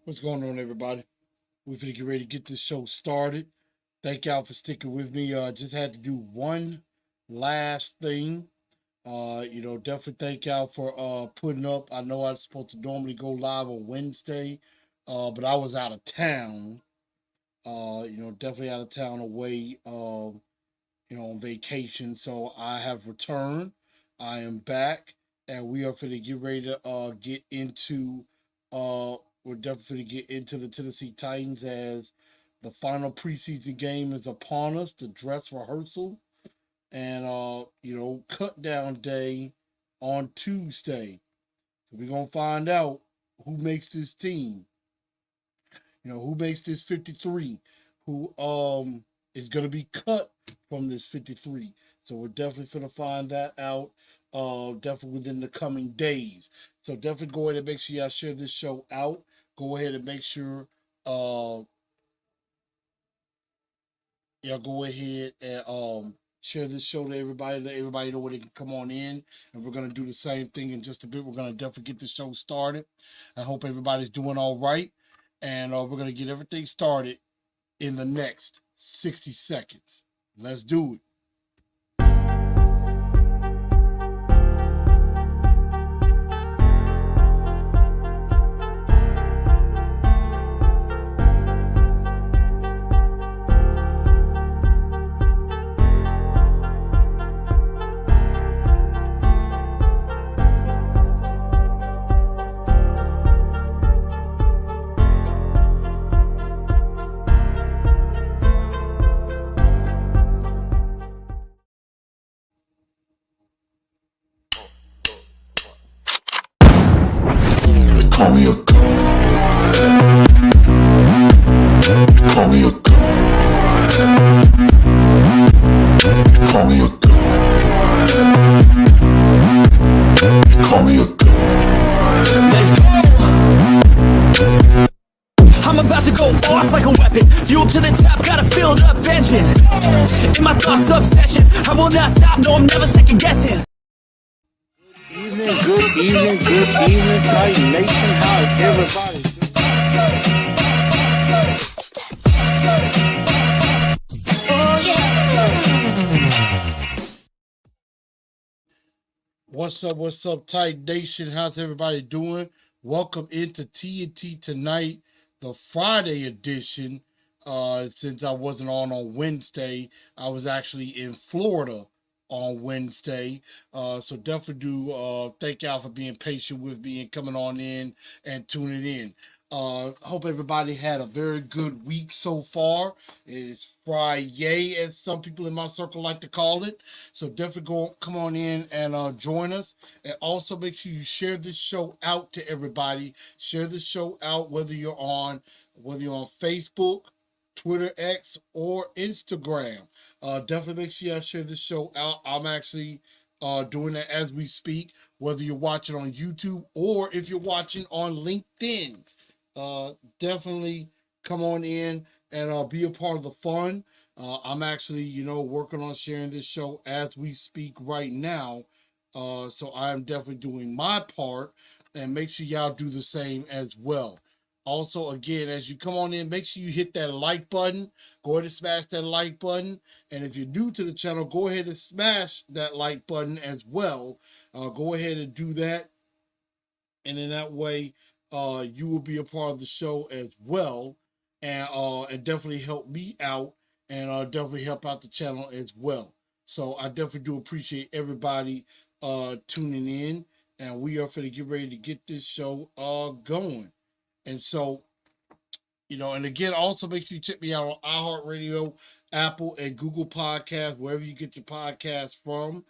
What's going on, everybody? We're finna get ready to get this show started. Thank y'all for sticking with me. Just had to do one last thing. Definitely thank y'all for putting up. I know I was supposed to normally go live on Wednesday, but I was out of town. Definitely out of town away. On vacation. So I have returned. I am back, and we are finna get ready to get into we're definitely get into the Tennessee Titans as the final preseason game is upon us, the dress rehearsal, and cut down day on Tuesday. So we're gonna find out who makes this team. Who makes this 53, who is gonna be cut from this 53. So we're definitely gonna find that out definitely within the coming days. So definitely go ahead and make sure y'all share this show out. Go ahead and make sure y'all go ahead and share this show to everybody, let everybody know where they can come on in. And we're gonna do the same thing in just a bit. We're gonna definitely get the show started. I hope everybody's doing all right. And we're gonna get everything started in the next 60 seconds. Let's do it. Call me a god. Call me a god. Call me a god. Call me a god. Let's go. I'm about to go off like a weapon. Fuel to the top, got a filled up engine. In my thoughts, obsession. I will not stop, no, I'm never second guessing. Good evening, Titan Nation. How's everybody? What's up, Titan Nation? How's everybody doing? Welcome into TNT Tonight, the Friday edition. Since I wasn't on Wednesday, I was actually in Florida on Wednesday. So definitely do thank y'all for being patient with me and coming on in and tuning in. Hope everybody had a very good week so far. It's Friday, as some people in my circle like to call it. So definitely come on in and join us. And also make sure you share this show out to everybody. Share the show out whether you're on Facebook, Twitter, X, or Instagram. Definitely make sure you share this show out. I'm actually doing that as we speak, whether you're watching on YouTube or if you're watching on LinkedIn. Definitely come on in and be a part of the fun. I'm actually, working on sharing this show as we speak right now. So I'm definitely doing my part, and make sure y'all do the same as well. Also, again, as you come on in, make sure you hit that like button. Go ahead and smash that like button. And if you're new to the channel, go ahead and smash that like button as well. Go ahead and do that. And in that way, you will be a part of the show as well. And definitely help me out and definitely help out the channel as well. So I definitely do appreciate everybody tuning in. And we are going to get ready to get this show going. And so, and again, also make sure you check me out on iHeartRadio, Apple, and Google Podcasts, wherever you get your podcasts from.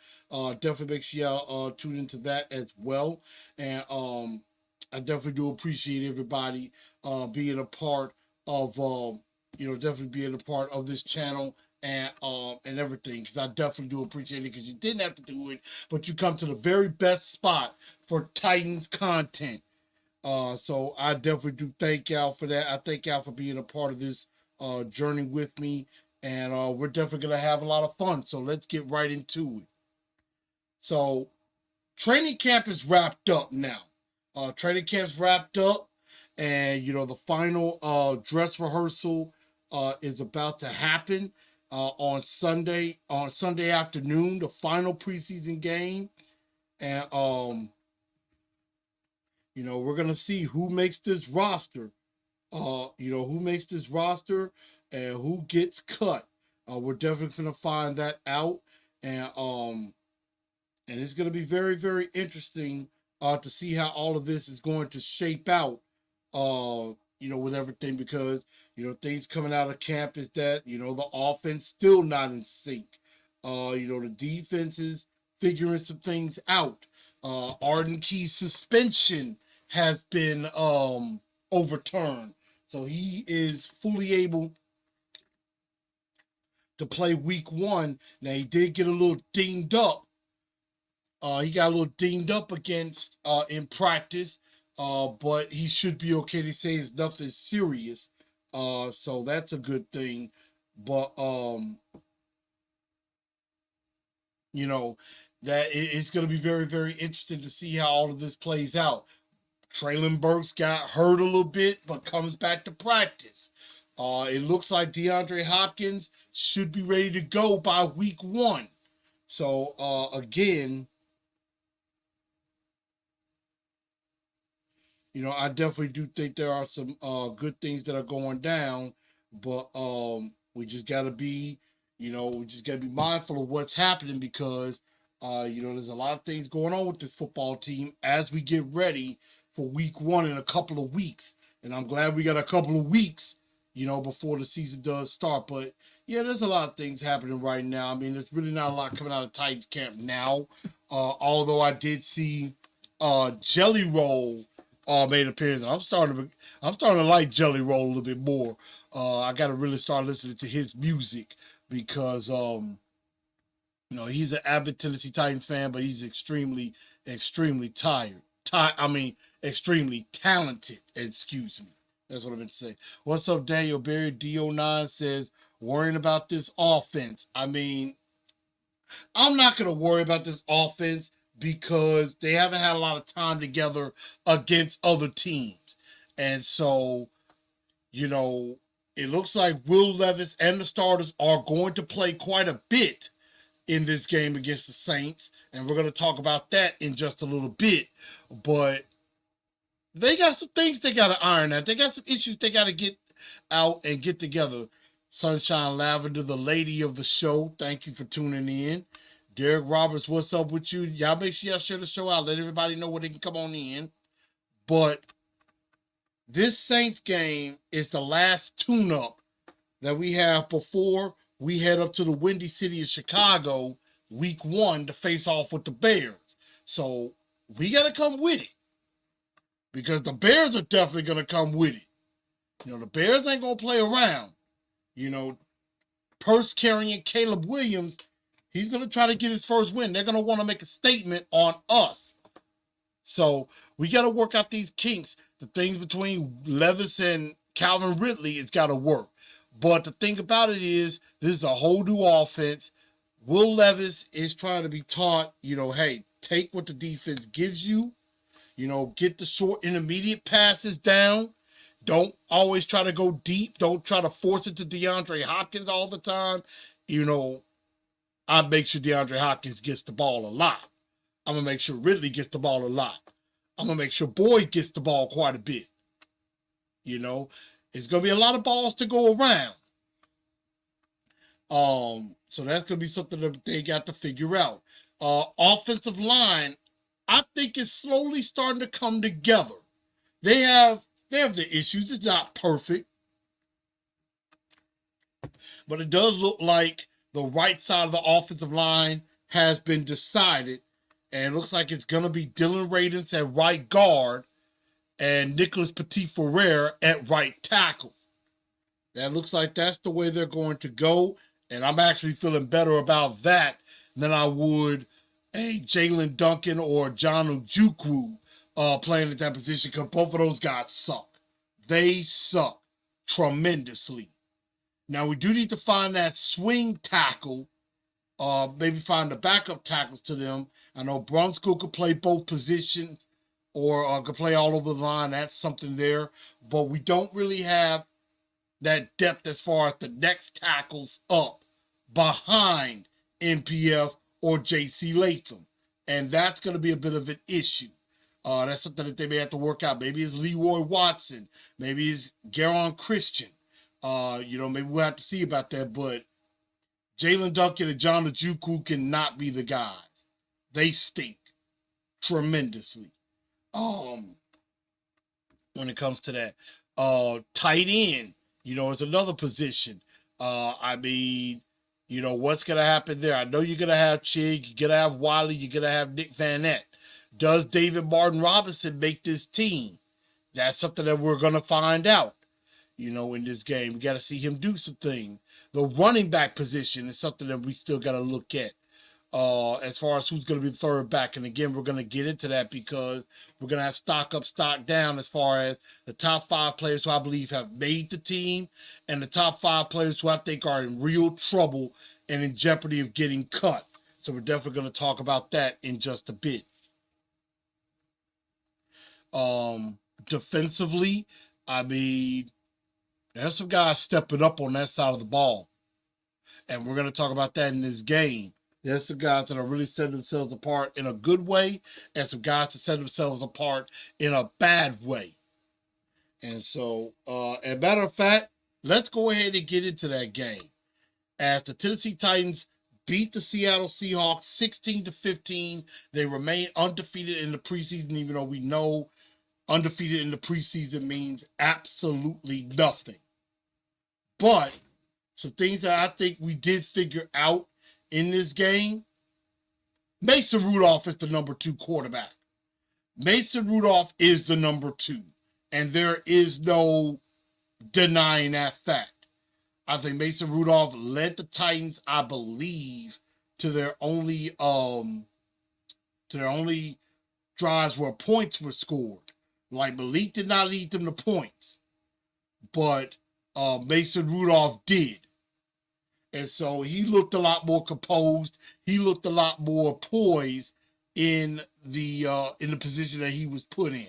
Definitely make sure y'all tune into that as well. And I definitely do appreciate everybody being a part of, definitely being a part of this channel and everything, because I definitely do appreciate it, because you didn't have to do it, but you come to the very best spot for Titans content. So I definitely do thank y'all for that. I thank y'all for being a part of this journey with me, and we're definitely gonna have a lot of fun. So let's get right into it. So training camp is wrapped up now. Training camp's wrapped up, And, the final dress rehearsal is about to happen on Sunday afternoon, the final preseason game. And, we're going to see who makes this roster, who makes this roster and who gets cut. We're definitely going to find that out. And it's going to be very, very interesting to see how all of this is going to shape out, with everything, because, things coming out of camp is that, the offense still not in sync. The defense is figuring some things out. Arden Key's suspension has been overturned. So he is fully able to play week 1. Now, he did get a little dinged up. He got a little dinged up against in practice, but he should be okay. They say it's nothing serious. So that's a good thing. But, that it's going to be very, very interesting to see how all of this plays out. Traylon Burks got hurt a little bit, but comes back to practice. It looks like DeAndre Hopkins should be ready to go by week 1. So, again, I definitely do think there are some good things that are going down, but we just got to be, mindful of what's happening, because, there's a lot of things going on with this football team as we get ready for week 1 in a couple of weeks. And I'm glad we got a couple of weeks, before the season does start. But yeah, there's a lot of things happening right now. I mean, there's really not a lot coming out of Titans camp now. Although I did see Jelly Roll made an appearance. I'm starting to like Jelly Roll a little bit more. I got to really start listening to his music, because he's an avid Tennessee Titans fan, but he's extremely, extremely extremely talented. Excuse me. That's what I meant to say. What's up, Daniel Berry? DO9 says, worrying about this offense. I mean, I'm not going to worry about this offense, because they haven't had a lot of time together against other teams. And so, it looks like Will Levis and the starters are going to play quite a bit in this game against the Saints. And we're going to talk about that in just a little bit. But they got some things they got to iron out. They got some issues they got to get out and get together. Sunshine Lavender, the lady of the show, thank you for tuning in. Derek Roberts, what's up with you? Y'all make sure y'all share the show out. Let everybody know where they can come on in. But this Saints game is the last tune-up that we have before we head up to the Windy City of Chicago week 1 to face off with the Bears. So we got to come with it, because the Bears are definitely going to come with it. The Bears ain't going to play around. Purse carrying Caleb Williams, he's going to try to get his first win. They're going to want to make a statement on us. So we got to work out these kinks. The things between Levis and Calvin Ridley, it's got to work. But the thing about it is, this is a whole new offense. Will Levis is trying to be taught, hey, take what the defense gives you. Get the short intermediate passes down. Don't always try to go deep. Don't try to force it to DeAndre Hopkins all the time. I make sure DeAndre Hopkins gets the ball a lot. I'm going to make sure Ridley gets the ball a lot. I'm going to make sure Boyd gets the ball quite a bit. It's going to be a lot of balls to go around. So that's going to be something that they got to figure out. Offensive line, I think, is slowly starting to come together. They have their issues. It's not perfect. But it does look like the right side of the offensive line has been decided. And it looks like it's going to be Dylan Radins at right guard and Nicholas Petit-Frere at right tackle. That looks like that's the way they're going to go. And I'm actually feeling better about that than I would a Jalen Duncan or John Ojukwu playing at that position, because both of those guys suck. They suck tremendously. Now, we do need to find that swing tackle, maybe find the backup tackles to them. I know Brunskill could play both positions. or can play all over the line. That's something there. But we don't really have that depth as far as the next tackles up behind NPF or JC Latham. And that's going to be a bit of an issue. That's something that they may have to work out. Maybe it's Leroy Watson. Maybe it's Garon Christian. Maybe we'll have to see about that. But Jalen Duncan and John Ojukwu cannot be the guys. They stink tremendously. When it comes to that. Tight end, is another position. What's going to happen there? I know you're going to have Chig, you're going to have Wiley, you're going to have Nick Van Nett. Does David Martin Robinson make this team? That's something that we're going to find out, in this game. We got to see him do some things. The running back position is something that we still got to look at as far as who's going to be the third back. And again, we're going to get into that because we're going to have stock up, stock down as far as the top 5 players who I believe have made the team and the top 5 players who I think are in real trouble and in jeopardy of getting cut. So we're definitely going to talk about that in just a bit. Defensively, there's some guys stepping up on that side of the ball. And we're going to talk about that in this game. There's some guys that are really setting themselves apart in a good way, and some guys that set themselves apart in a bad way. And so, as a matter of fact, let's go ahead and get into that game. As the Tennessee Titans beat the Seattle Seahawks 16-15, they remain undefeated in the preseason, even though we know undefeated in the preseason means absolutely nothing. But some things that I think we did figure out in this game, Mason Rudolph is the number 2 quarterback. Mason Rudolph is the number 2, and there is no denying that fact. I think Mason Rudolph led the Titans, I believe, to their only drives where points were scored. Like, Malik did not lead them to points, but Mason Rudolph did. And so he looked a lot more composed. He looked a lot more poised in the position that he was put in.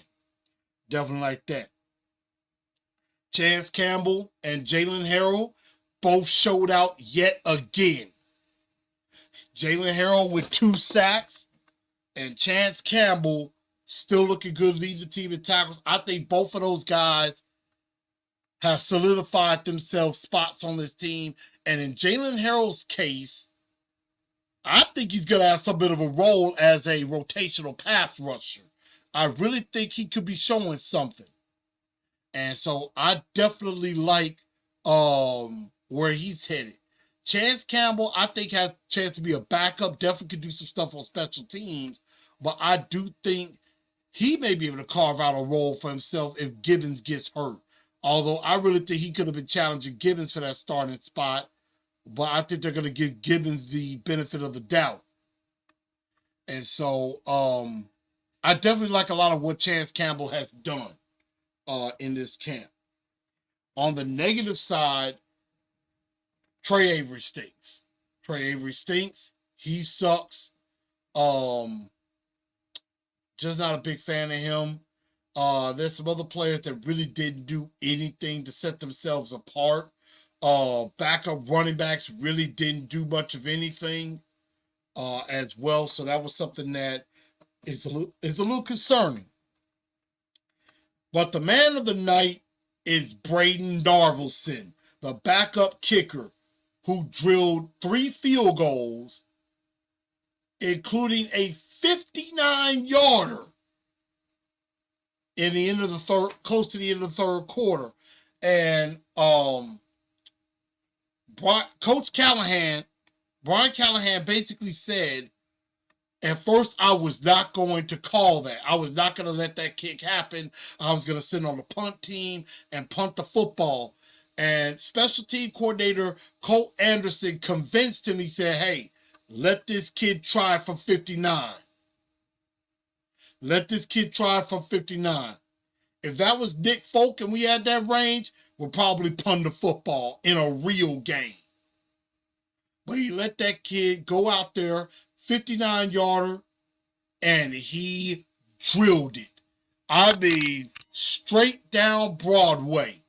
Definitely like that. Chance Campbell and Jalen Harrell both showed out yet again. Jalen Harrell with 2 sacks, and Chance Campbell still looking good, leading the team in tackles. I think both of those guys have solidified themselves spots on this team. And in Jalen Harrell's case, I think he's going to have some bit of a role as a rotational pass rusher. I really think he could be showing something. And so I definitely like where he's headed. Chance Campbell, I think, has a chance to be a backup, definitely could do some stuff on special teams. But I do think he may be able to carve out a role for himself if Gibbons gets hurt. Although I really think he could have been challenging Gibbons for that starting spot. But I think they're going to give Gibbons the benefit of the doubt. And so I definitely like a lot of what Chance Campbell has done in this camp. On the negative side, Trey Avery stinks. Trey Avery stinks. He sucks. Just not a big fan of him. There's some other players that really didn't do anything to set themselves apart. Backup running backs really didn't do much of anything as well. So that was something that is a little concerning. But the man of the night is Braden Darvelson, the backup kicker who drilled 3 field goals, including a 59-yarder in the end of the third, close to the end of the third quarter. And Coach Callahan, Brian Callahan basically said, at first, I was not going to call that. I was not going to let that kick happen. I was going to sit on the punt team and punt the football. And special team coordinator Colt Anderson convinced him. He said, hey, let this kid try from 59. Let this kid try from 59. If that was Nick Folk and we had that range, we'll probably punt the football in a real game. But he let that kid go out there, 59-yarder, and he drilled it. I mean, straight down Broadway.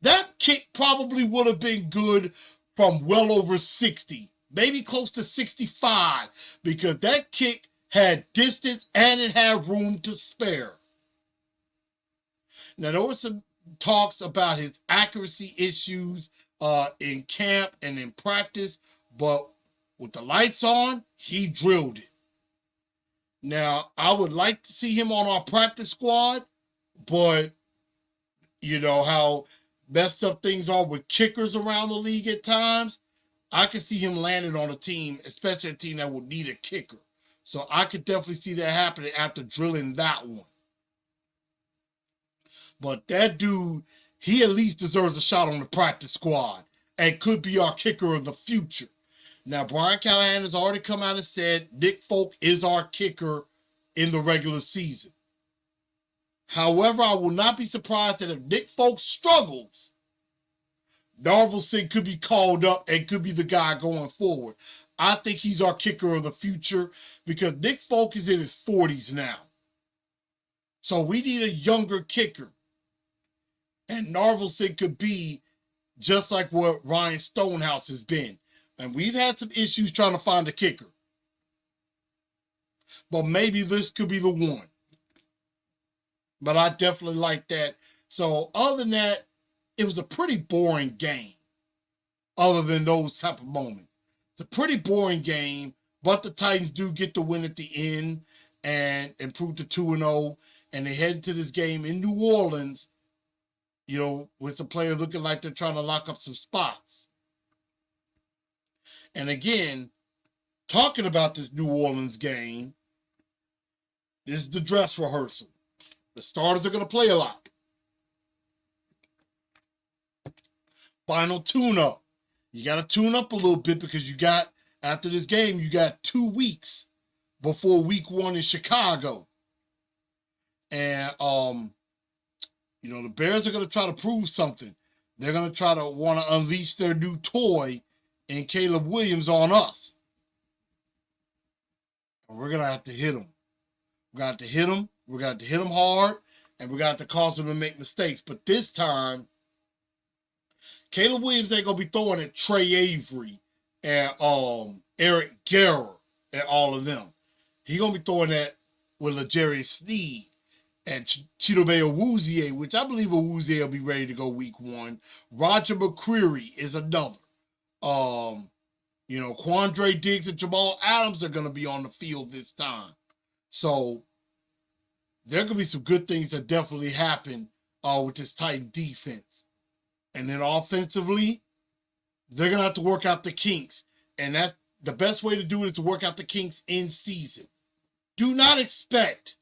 That kick probably would have been good from well over 60, maybe close to 65, because that kick had distance and it had room to spare. Now, there were some talks about his accuracy issues in camp and in practice, but with the lights on, he drilled it. Now, I would like to see him on our practice squad, but you know how messed up things are with kickers around the league at times. I could see him landing on a team, especially a team that would need a kicker. So I could definitely see that happening after drilling that one. But that dude, he at least deserves a shot on the practice squad and could be our kicker of the future. Now, Brian Callahan has already come out and said Nick Folk is our kicker in the regular season. However, I will not be surprised that if Nick Folk struggles, Narvelson could be called up and could be the guy going forward. I think he's our kicker of the future because Nick Folk is in his 40s now. So we need a younger kicker. And Narvelson could be just like what Ryan Stonehouse has been. And we've had some issues trying to find a kicker. But maybe this could be the one. But I definitely like that. So other than that, it was a pretty boring game. Other than those type of moments. It's a pretty boring game. But the Titans do get the win at the end. And improve to 2-0. And they head into this game in New Orleans. You know, with the players looking like they're trying to lock up some spots. And again, talking about this New Orleans game, this is the dress rehearsal. The starters are going to play a lot. Final tune-up. You got to tune up a little bit because you got, after this game, you got 2 weeks before week 1 in Chicago. And, you know, the Bears are going to try to prove something. They're going to try to want to unleash their new toy in Caleb Williams on us. And we're going to have to hit them. We're going to have to hit them. We're going to have to hit them hard. And we're going to have to cause them to make mistakes. But this time, Caleb Williams ain't going to be throwing at Trey Avery and Eric Guerra and all of them. He's going to be throwing that with L'Jarius Sneed and Chidobe Awuzie, which I believe Awuzie will be ready to go week 1. Roger McCreary is another. You know, Quandre Diggs and Jamal Adams are going to be on the field this time. So there could be some good things that definitely happen with this Titan defense. And then offensively, they're going to have to work out the kinks. And that's the best way to do it is to work out the kinks in season. Do not expect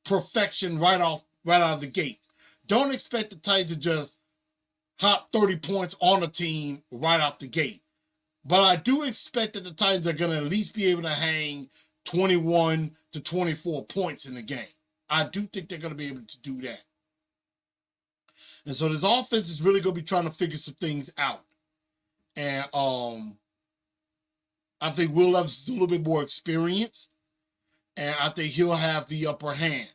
perfection right out of the gate. Don't expect the Titans to just hop 30 points on a team right out the gate. But I do expect that the Titans are going to at least be able to hang 21 to 24 points in the game. I do think they're going to be able to do that. And so this offense is really going to be trying to figure some things out. And I think Will Levis is a little bit more experienced. And I think he'll have the upper hand.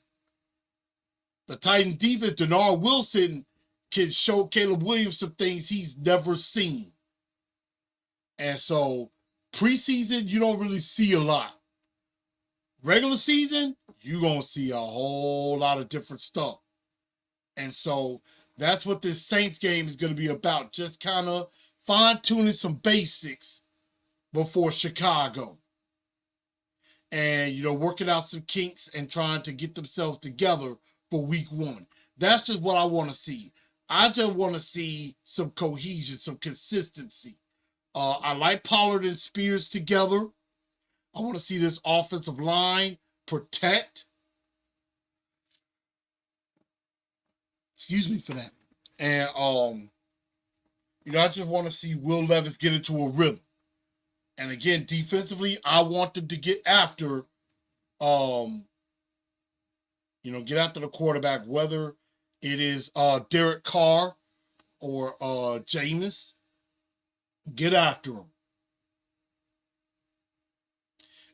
The Titan defense, Denard Wilson, can show Caleb Williams some things he's never seen. And so preseason, you don't really see a lot. Regular season, you're going to see a whole lot of different stuff. And so that's what this Saints game is going to be about. Just kind of fine-tuning some basics before Chicago. And, you know, working out some kinks and trying to get themselves together for week 1. That's just what I want to see. I just want to see some cohesion, some consistency. I like Pollard and Spears together. I want to see this offensive line protect. Excuse me for that. And, you know, I just want to see Will Levis get into a rhythm. And again, defensively, I want them to get after, you know, get after the quarterback, whether it is Derek Carr or Jameis. Get after him.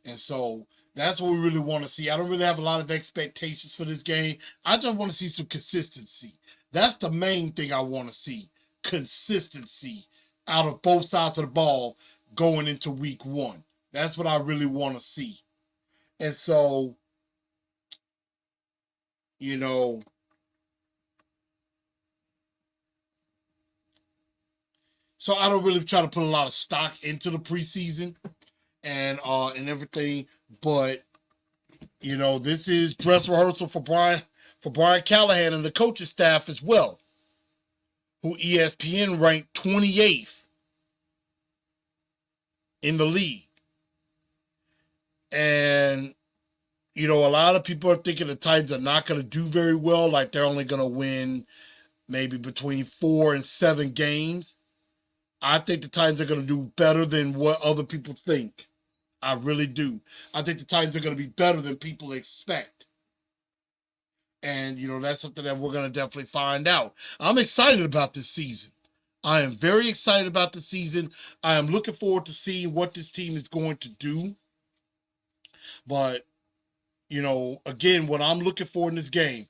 And so That's what we really want to see. I don't really have a lot of expectations for this game. I just want to see some consistency. That's the main thing I want to see. Consistency out of both sides of the ball going into week 1. That's what I really want to see. And so, you know, so I don't really try to put a lot of stock into the preseason and everything, but you know, this is dress rehearsal for Brian Callahan and the coaching staff as well, who ESPN ranked 28th in the league. And you know, a lot of people are thinking the Titans are not going to do very well, like they're only going to win maybe between 4 and 7 games. I think the Titans are going to do better than what other people think. I really do. I think the Titans are going to be better than people expect. And, you know, that's something that we're going to definitely find out. I'm excited about this season. I am very excited about the season. I am looking forward to seeing what this team is going to do. But, you know, again, what I'm looking for in this game,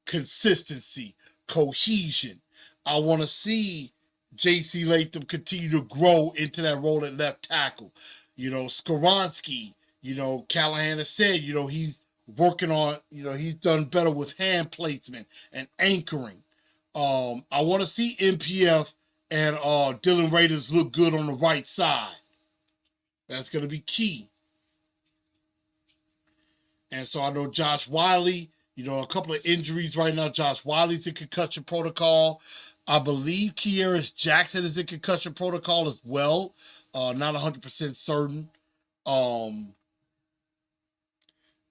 consistency, cohesion. I want to see J.C. Latham continue to grow into that role at left tackle. You know, Skoronski, you know, Callahan has said, you know, he's working on, you know, he's done better with hand placement and anchoring. I want to see MPF and Dylan Raiders look good on the right side. That's going to be key. And so I know Josh Wiley, you know, a couple of injuries right now. Josh Wiley's in concussion protocol. I believe Kearis Jackson is in concussion protocol as well. Not 100% certain. And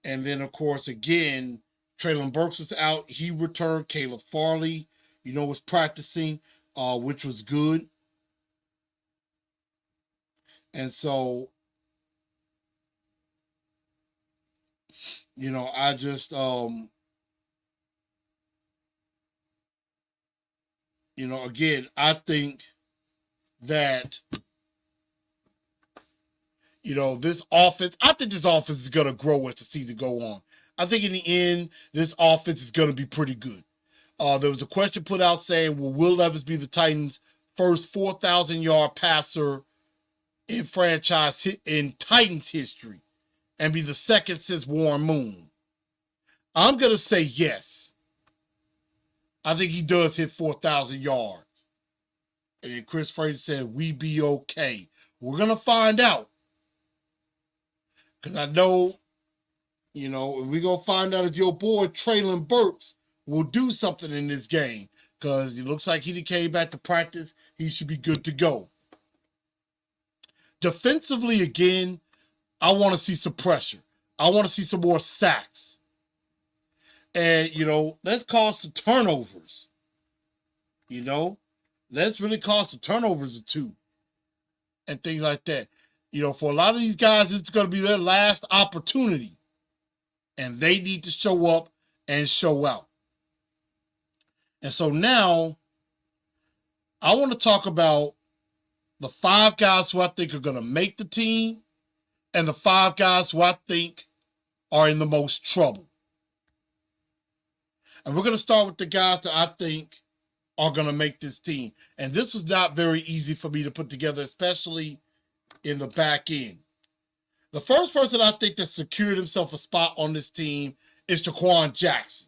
then, of course, again, Treylon Burks was out. He returned. Caleb Farley, you know, was practicing, which was good. And so, you know, I just, you know, again, I think that, you know, this offense is going to grow as the season go on. I think in the end, this offense is going to be pretty good. There was a question put out saying, will Levis be the Titans' first 4,000-yard passer in Titans history and be the second since Warren Moon? I'm going to say yes. I think he does hit 4,000 yards. And then Chris Fraser said, we be okay. We're going to find out. Because I know, you know, we're going to find out if your boy Treylon Burks will do something in this game. Because it looks like he came back to practice. He should be good to go. Defensively, again, I want to see some pressure. I want to see some more sacks. And, you know, let's cause some turnovers. You know, let's really cause some turnovers or two. And things like that. You know, for a lot of these guys, it's going to be their last opportunity. And they need to show up and show out. And so now, I want to talk about the 5 guys who I think are going to make the team and the 5 guys who I think are in the most trouble. And we're going to start with the guys that I think are going to make this team. And this was not very easy for me to put together, especially in the back end. The first person I think that secured himself a spot on this team is Jaquan Jackson.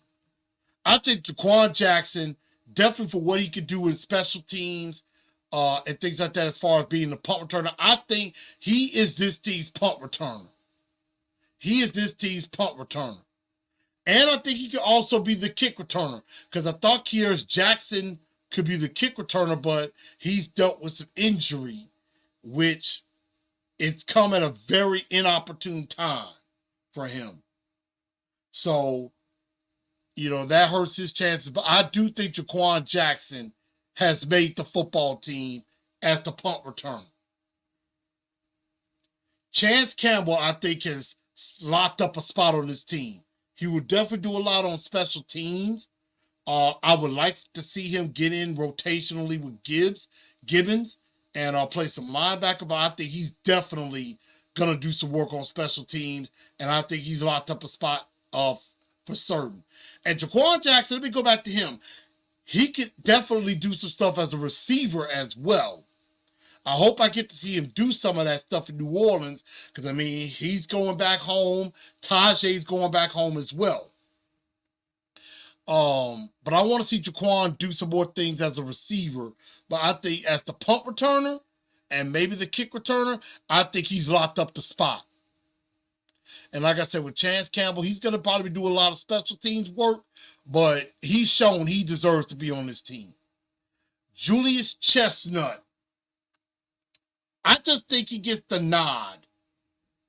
I think Jaquan Jackson, definitely for what he could do in special teams and things like that as far as being the punt returner, I think he is this team's punt returner. He is this team's punt returner. And I think he could also be the kick returner because I thought Kearis Jackson could be the kick returner, but he's dealt with some injury, which it's come at a very inopportune time for him. So, you know, that hurts his chances. But I do think Jaquan Jackson has made the football team as the punt returner. Chance Campbell, I think, has locked up a spot on this team. He will definitely do a lot on special teams. I would like to see him get in rotationally with Gibbons and play some linebacker, but I think he's definitely going to do some work on special teams, and I think he's locked up a spot for certain. And Jaquan Jackson, let me go back to him. He could definitely do some stuff as a receiver as well. I hope I get to see him do some of that stuff in New Orleans, because, I mean, he's going back home. Tajay's going back home as well. But I want to see Jaquan do some more things as a receiver. But I think as the punt returner and maybe the kick returner, I think he's locked up the spot. And like I said, with Chance Campbell, he's going to probably do a lot of special teams work, but he's shown he deserves to be on this team. Julius Chestnut. I just think he gets the nod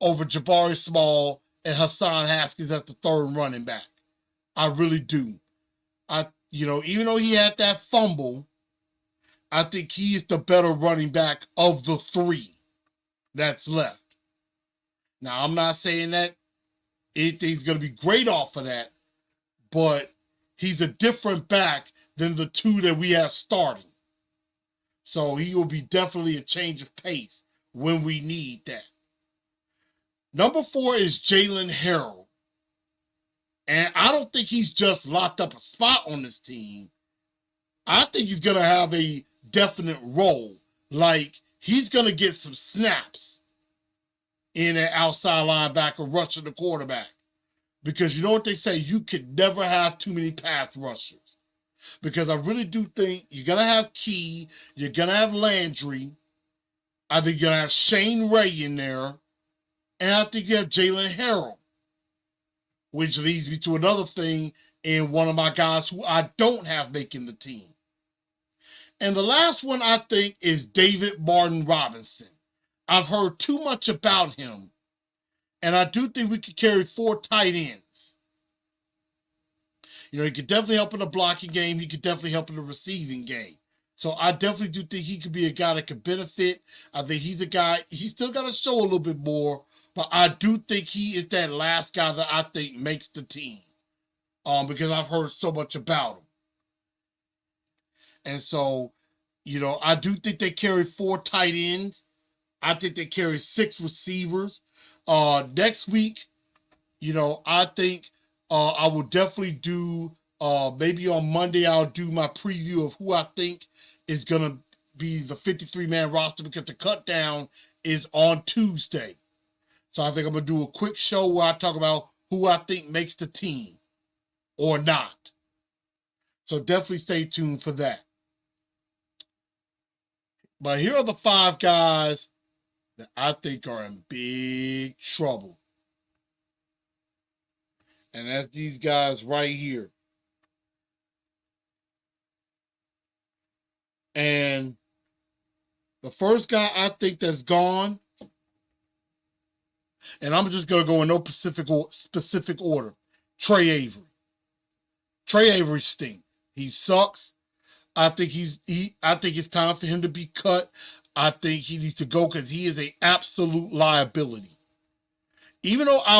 over Jabari Small and Hassan Haskins at the third running back. I really do. Even though he had that fumble, I think he is the better running back of the three that's left. Now, I'm not saying that anything's going to be great off of that, but he's a different back than the two that we have starting. So he will be definitely a change of pace when we need that. Number 4 is Jalen Harrell. And I don't think he's just locked up a spot on this team. I think he's going to have a definite role. Like, he's going to get some snaps in an outside linebacker rushing the quarterback. Because you know what they say? You could never have too many pass rushers. Because I really do think you're going to have Key. You're going to have Landry. I think you're going to have Shane Ray in there. And I think you have Jalen Harrell. Which leads me to another thing in one of my guys who I don't have making the team. And the last one I think is David Martin Robinson. I've heard too much about him. And I do think we could carry 4 tight ends. He could definitely help in the blocking game. He could definitely help in the receiving game. So I definitely do think he could be a guy that could benefit. I think he's a guy, he's still got to show a little bit more. But I do think he is that last guy that I think makes the team. Because I've heard so much about him. And so, I do think they carry 4 tight ends. I think they carry 6 receivers. Next week, I think I will definitely do, maybe on Monday, I'll do my preview of who I think is going to be the 53-man roster, because the cut down is on Tuesday. So I think I'm going to do a quick show where I talk about who I think makes the team or not. So definitely stay tuned for that. But here are the 5 guys that I think are in big trouble. And that's these guys right here. And the first guy I think that's gone, and I'm just going to go in no specific order. Trey Avery. Trey Avery stinks. He sucks. I think I think it's time for him to be cut. I think he needs to go because he is an absolute liability. Even though I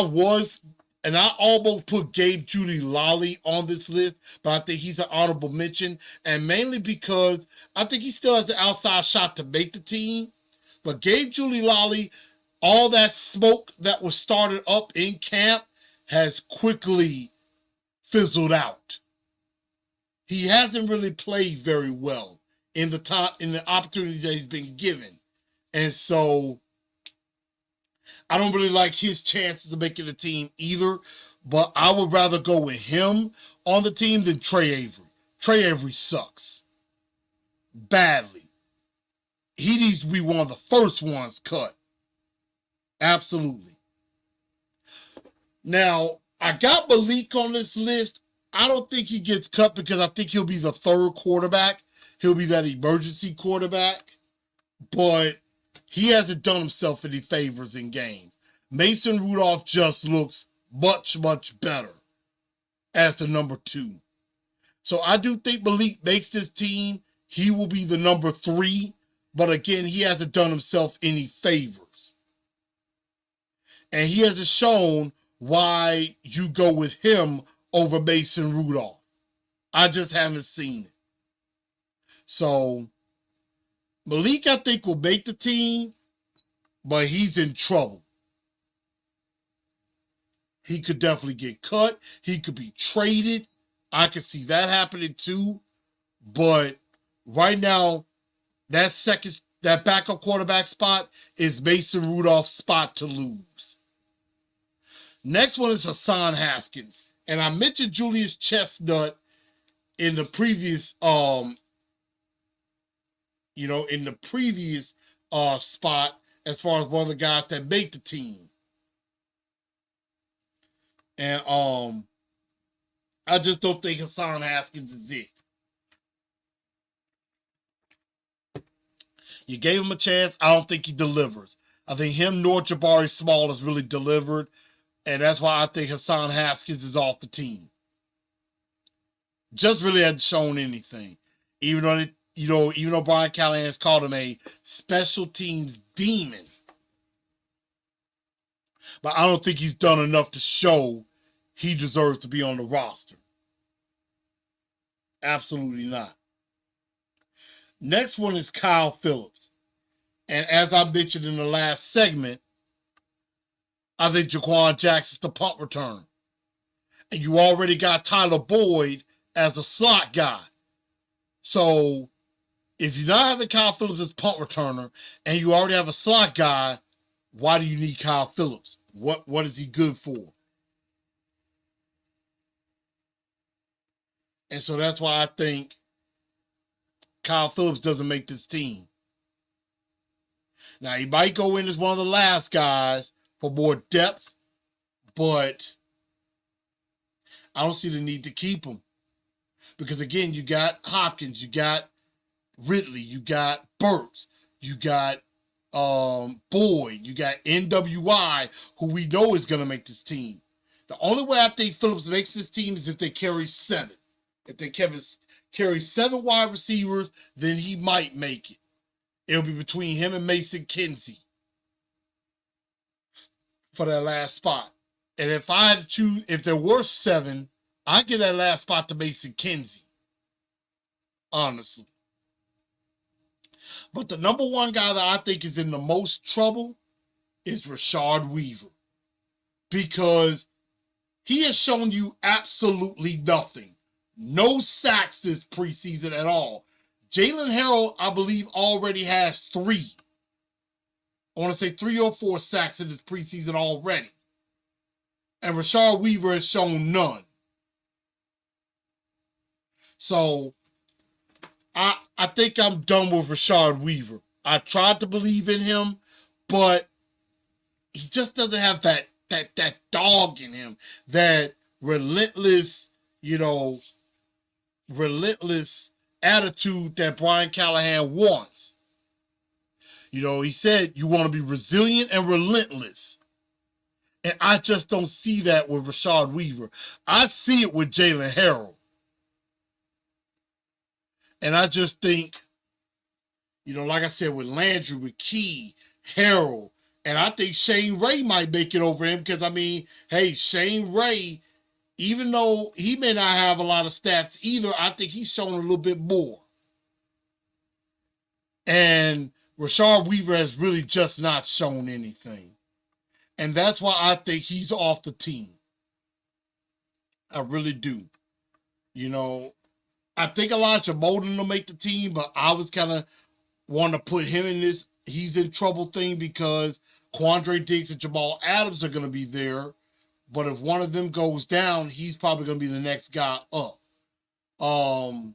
almost put Gabe Jeudy-Lally on this list, but I think he's an honorable mention, and mainly because I think he still has the outside shot to make the team. But Gabe Jeudy-Lally, all that smoke that was started up in camp has quickly fizzled out. He hasn't really played very well in the opportunities that he's been given. And so I don't really like his chances of making the team either, but I would rather go with him on the team than Trey Avery. Trey Avery sucks badly. He needs to be one of the first ones cut. Absolutely. Now, I got Malik on this list. I don't think he gets cut because I think he'll be the 3rd quarterback. He'll be that emergency quarterback. But he hasn't done himself any favors in games. Mason Rudolph just looks much, much better as the number 2. So I do think Malik makes this team. He will be the number 3. But again, he hasn't done himself any favors. And he hasn't shown why you go with him over Mason Rudolph. I just haven't seen it. So Malik, I think, will make the team, but he's in trouble. he could definitely get cut. He could be traded. I could see that happening too. But right now, that backup quarterback spot is Mason Rudolph's spot to lose. Next one is Hassan Haskins. And I mentioned Julius Chestnut in the previous spot as far as one of the guys that make the team. And I just don't think Hassan Haskins is it. You gave him a chance. I don't think he delivers. I think him nor Jabari Small has really delivered. And that's why I think Hassan Haskins is off the team. Just really hasn't shown anything. Even though Brian Callahan has called him a special teams demon. But I don't think he's done enough to show he deserves to be on the roster. Absolutely not. Next one is Kyle Phillips. And as I mentioned in the last segment, I think Jaquan Jackson's the punt return. And you already got Tyler Boyd as a slot guy. So if you're not having Kyle Phillips as punt returner and you already have a slot guy, why do you need Kyle Phillips? What is he good for? And so that's why I think Kyle Phillips doesn't make this team. Now, he might go in as one of the last guys for more depth, but I don't see the need to keep him. Because, again, you got Hopkins, you got Ridley, you got Burks, you got Boyd, you got NWI, who we know is going to make this team. The only way I think Phillips makes this team is if they carry 7. If they carry 7 wide receivers, then he might make it. It'll be between him and Mason Kinsey for that last spot. And if I had to choose, if there were 7, I'd give that last spot to Mason Kinsey. Honestly. But the number one guy that I think is in the most trouble is Rashard Weaver. Because he has shown you absolutely nothing. No sacks this preseason at all. Jalen Harrell, I believe, already has 3. I want to say 3 or 4 sacks in this preseason already. And Rashard Weaver has shown none. So, I think I'm done with Rashard Weaver. I tried to believe in him, but he just doesn't have that dog in him. That relentless attitude that Brian Callahan wants. He said you want to be resilient and relentless. And I just don't see that with Rashard Weaver. I see it with Jalen Harrell. And I just think, like I said, with Landry, with Key, Harrell, and I think Shane Ray might make it over him because, Shane Ray, even though he may not have a lot of stats either, I think he's shown a little bit more. And Rashard Weaver has really just not shown anything. And that's why I think he's off the team. I really do. I think Elijah Molden will make the team, but I was kind of wanting to put him in this he's in trouble thing because Quandre Diggs and Jamal Adams are going to be there. But if one of them goes down, he's probably going to be the next guy up. I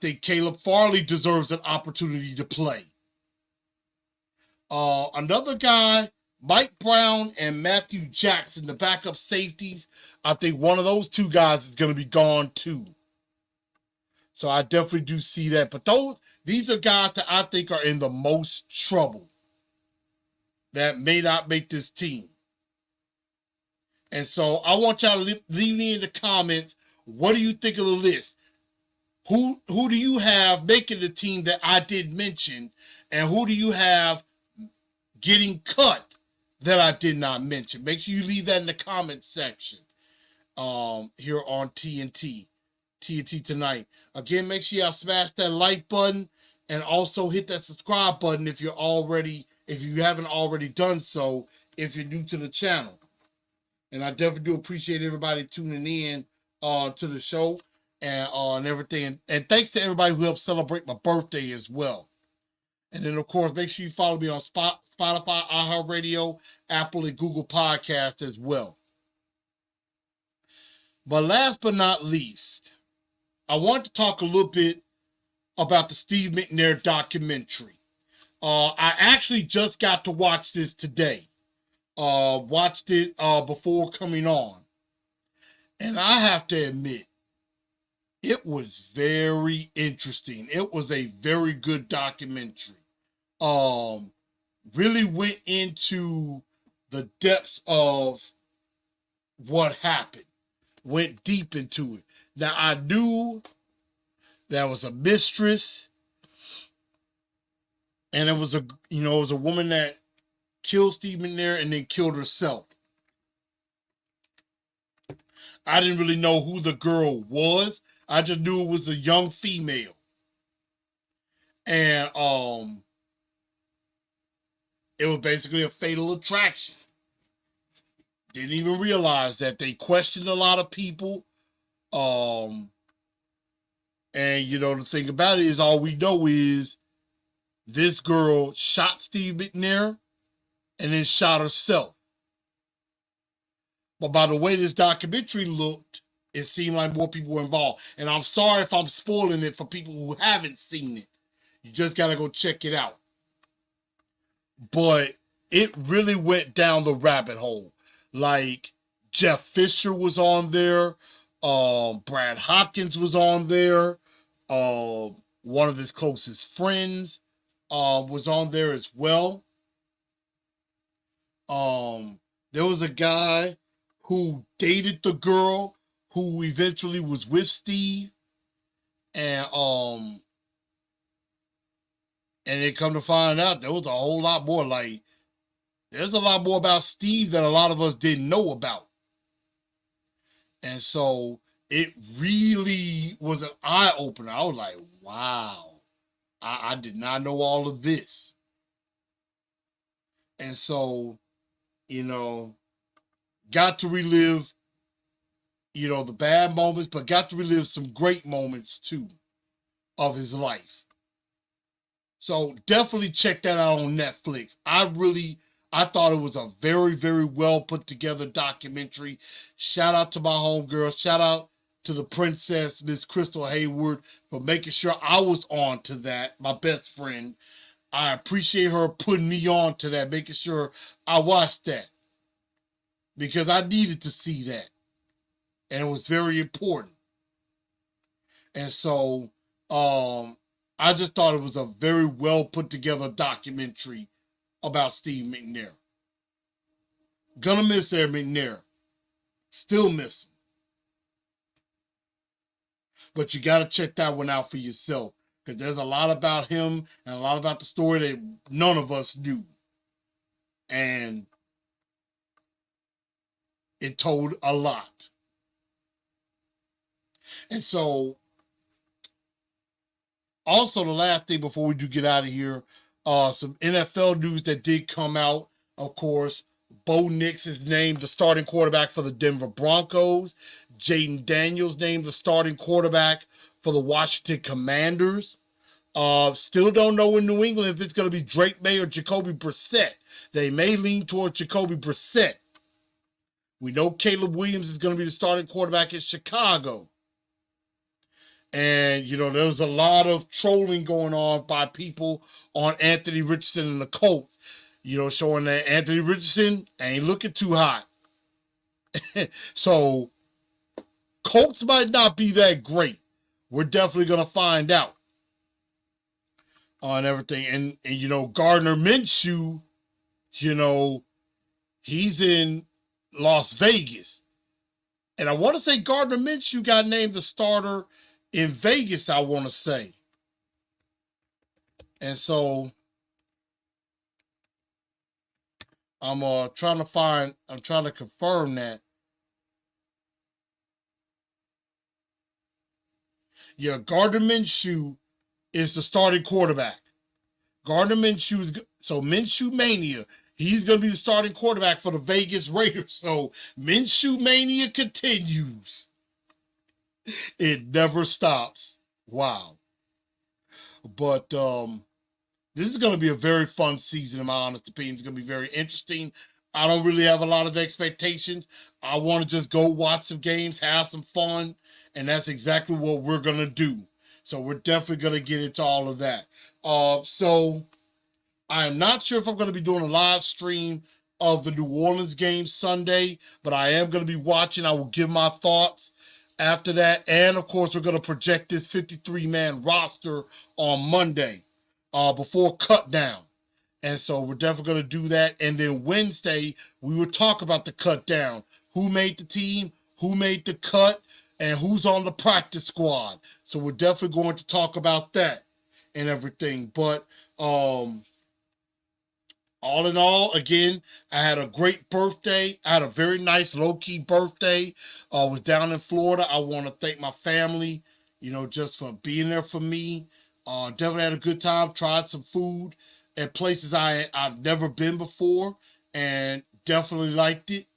think Caleb Farley deserves an opportunity to play. Another guy, Mike Brown and Matthew Jackson, the backup safeties, I think one of those 2 guys is going to be gone too. So I definitely do see that. But these are guys that I think are in the most trouble that may not make this team. And so I want y'all to leave me in the comments. What do you think of the list? Who do you have making the team that I did mention? And who do you have getting cut that I did not mention? Make sure you leave that in the comment section here on TNT Tonight. Again, make sure y'all smash that like button and also hit that subscribe button if you haven't already done so, if you're new to the channel. And I definitely do appreciate everybody tuning in to the show and everything. And thanks to everybody who helped celebrate my birthday as well. And then, of course, make sure you follow me on Spotify, iHeartRadio, Apple, and Google Podcasts as well. But last but not least, I want to talk a little bit about the Steve McNair documentary. I actually just got to watch this today. Watched it before coming on. And I have to admit, it was very interesting. It was a very good documentary. Really went into the depths of what happened. Went deep into it. Now, I knew there was a mistress, and it was a woman that killed Steve McNair and then killed herself. I didn't really know who the girl was. I just knew it was a young female. And it was basically a fatal attraction. Didn't even realize that. They questioned a lot of people. And the thing about it is, all we know is this girl shot Steve McNair and then shot herself. But by the way this documentary looked, it seemed like more people were involved. And I'm sorry if I'm spoiling it for people who haven't seen it. You just got to go check it out. But it really went down the rabbit hole. Like, Jeff Fisher was on there. Brad Hopkins was on there. One of his closest friends was on there as well. There was a guy who dated the girl who eventually was with Steve, and it come to find out there was a whole lot more. Like, there's a lot more about Steve that a lot of us didn't know about. And so it really was an eye-opener. I was like, wow, I did not know all of this. And so, got to relive, the bad moments, but got to relive some great moments too of his life. So definitely check that out on Netflix. I thought it was a very, very well put together documentary. Shout out to my homegirl. Shout out to the princess, Miss Crystal Hayward, for making sure I was on to that, my best friend. I appreciate her putting me on to that, making sure I watched that. Because I needed to see that. And it was very important. And so, I just thought it was a very well put together documentary about Steve McNair. Gonna miss Ed McNair. Still miss him. But you gotta check that one out for yourself. Because there's a lot about him and a lot about the story that none of us knew. And it told a lot. And so, also the last thing before we do get out of here, some NFL news that did come out. Of course, Bo Nix is named the starting quarterback for the Denver Broncos. Jaden Daniels named the starting quarterback for the Washington Commanders. Still don't know in New England if it's going to be Drake May or Jacoby Brissett. They may lean towards Jacoby Brissett. We know Caleb Williams is going to be the starting quarterback in Chicago. And, there was a lot of trolling going on by people on Anthony Richardson and the Colts, showing that Anthony Richardson ain't looking too hot. So, Colts might not be that great. We're definitely going to find out on everything. And Gardner Minshew, he's in Las Vegas. And I want to say Gardner Minshew got named the starter in Vegas, I want to say. And so I'm trying to confirm that. Yeah, Gardner Minshew is the starting quarterback. Gardner Minshew so Minshew Mania He's going to be the starting quarterback for the Vegas Raiders. So Minshew Mania continues. It never stops. Wow. But this is going to be a very fun season, in my honest opinion. It's going to be very interesting. I don't really have a lot of expectations. I want to just go watch some games, have some fun, and that's exactly what we're going to do. So we're definitely going to get into all of that. So I am not sure if I'm going to be doing a live stream of the New Orleans game Sunday, but I am going to be watching. I will give my thoughts after that. And, of course, we're going to project this 53-man roster on Monday before cut down. And so we're definitely going to do that. And then Wednesday, we will talk about the cut down. Who made the team, who made the cut, and who's on the practice squad. So we're definitely going to talk about that and everything. But all in all, again, I had a great birthday. I had a very nice low-key birthday. I was down in Florida. I want to thank my family, just for being there for me. Definitely had a good time. Tried some food at places I've never been before and definitely liked it.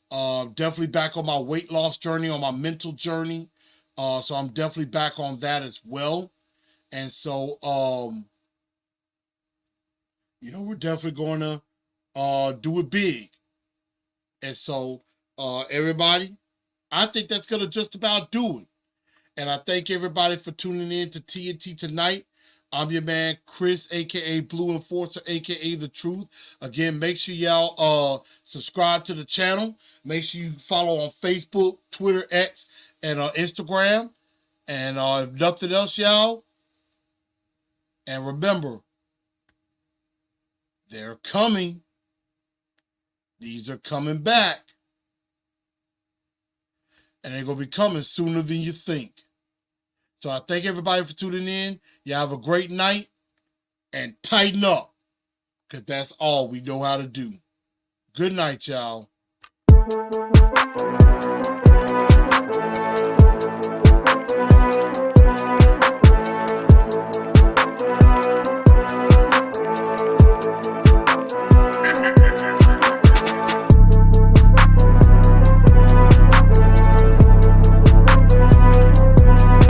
Definitely back on my weight loss journey, on my mental journey. So I'm definitely back on that as well. And so, we're definitely going to do it big. And so, everybody, I think that's going to just about do it. And I thank everybody for tuning in to TNT Tonight. I'm your man, Chris, a.k.a. Blue Enforcer, a.k.a. The Truth. Again, make sure y'all subscribe to the channel. Make sure you follow on Facebook, Twitter, X, and Instagram. And if nothing else, y'all, and remember, they're coming. These are coming back. And they're going to be coming sooner than you think. So I thank everybody for tuning in. You have a great night and tighten up, because that's all we know how to do. Good night, y'all.